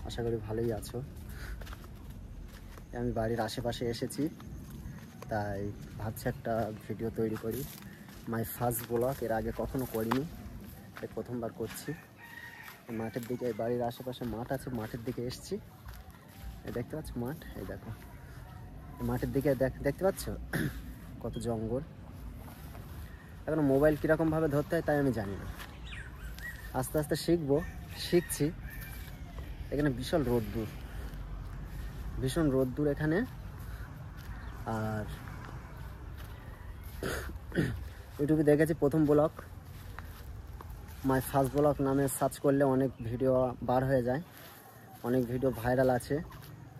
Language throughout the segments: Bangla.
আশা করি ভালোই আছো। আমি বাড়ির আশেপাশে এসেছি, তাই ভাবছি একটা ভিডিও তৈরি করি। মাই ফার্স্ট ব্লগ, এর আগে কখনো করিনি, এই প্রথমবার করছি। মাঠের দিকে, বাড়ির আশেপাশে মাঠ আছে, মাঠের দিকে এসেছি। এই দেখতে পাচ্ছ মাঠ, এই দেখো মাঠের দিকে দেখতে পাচ্ছ কত জঙ্গল। এখন মোবাইল কীরকমভাবে ধরতে হয় তাই আমি জানি না, আস্তে আস্তে শিখছি। এখানে ভীষণ রোদ্দুর এখানে। আর ইউটিউবে দেখেছি প্রথম ব্লগ, মাই ফার্স্ট ব্লগ নামে সার্চ করলে অনেক ভিডিও বার হয়ে যায়, অনেক ভিডিও ভাইরাল আছে।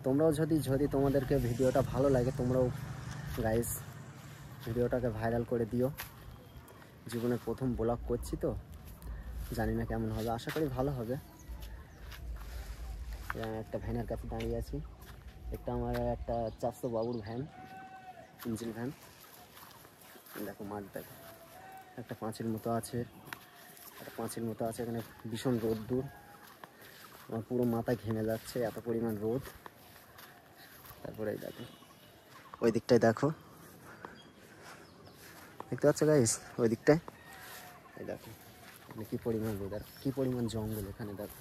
তোমরাও যদি তোমাদেরকে ভিডিওটা ভালো লাগে, তোমরাও গাইস ভিডিওটাকে ভাইরাল করে দিও। জীবনের প্রথম ব্লগ করছি তো, জানি না কেমন হবে, আশা করি ভালো হবে। একটা ভ্যানের কাছে দাঁড়িয়ে আছি, একটা আমার একটা 400 বাবুর ভ্যান, ইঞ্জিন ভ্যান। দেখো মাঠ, দেখো একটা পাঁচিল মতো আছে, এখানে ভীষণ রোদ্দুর, আমার পুরো মাথা ঘেমে যাচ্ছে, এত পরিমাণ রোদ। তারপরে দেখো ওই দিকটায়, দেখতে পাচ্ছ গাইস ওই দিকটায়, এই দেখো কী পরিমাণ রোদ আর কী পরিমাণ জঙ্গল। এখানে দেখো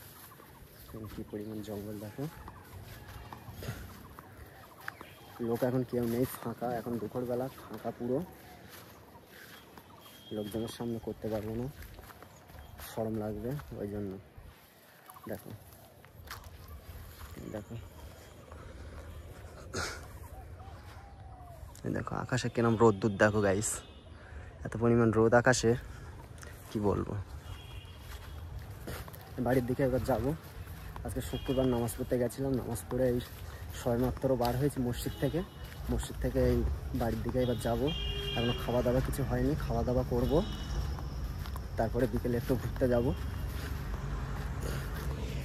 কী পরিমাণ জঙ্গল, দেখো লোক এখন কেউ নেই, ফাঁকা, এখন দুপুরবেলা ফাঁকা পুরো। লোকজনের সামনে করতে পারবো না, শরম লাগবে, ওই জন্য। দেখো দেখো আকাশে কিরম রোদ্দুর, দেখো গাইস এত পরিমাণ রোদ আকাশে, কি বলবো। বাড়ির দিকে এবার যাবো। আজকে শুক্রবার নামাজ পড়তে গেছিলাম, নামাজ পড়ে এই সবেমাত্র বার হয়েছি মসজিদ থেকে এই বাড়ির দিকে এবার যাবো। এখনো খাওয়া দাওয়া কিছু হয়নি, খাওয়া দাওয়া করবো, তারপরে বিকেলে একটু ঘুরতে যাব।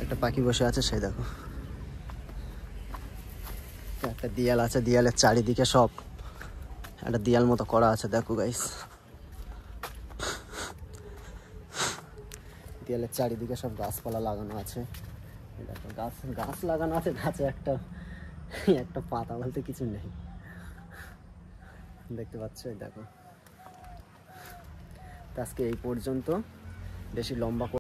একটা পাখি বসে আছে, সেই দেখো একটা দেয়াল আছে, দেয়ালের চারিদিকে সব একটা দেয়াল মতো করা আছে, দেখো গাইস দেয়ালের চারিদিকে সব গাছপালা লাগানো আছে। দেখো গাছ লাগানো আছে, গাছে একটা পাতা বলতে কিছু নেই, দেখতে পাচ্ছ। দেখো আজকে এই পর্যন্ত, বেশি লম্বা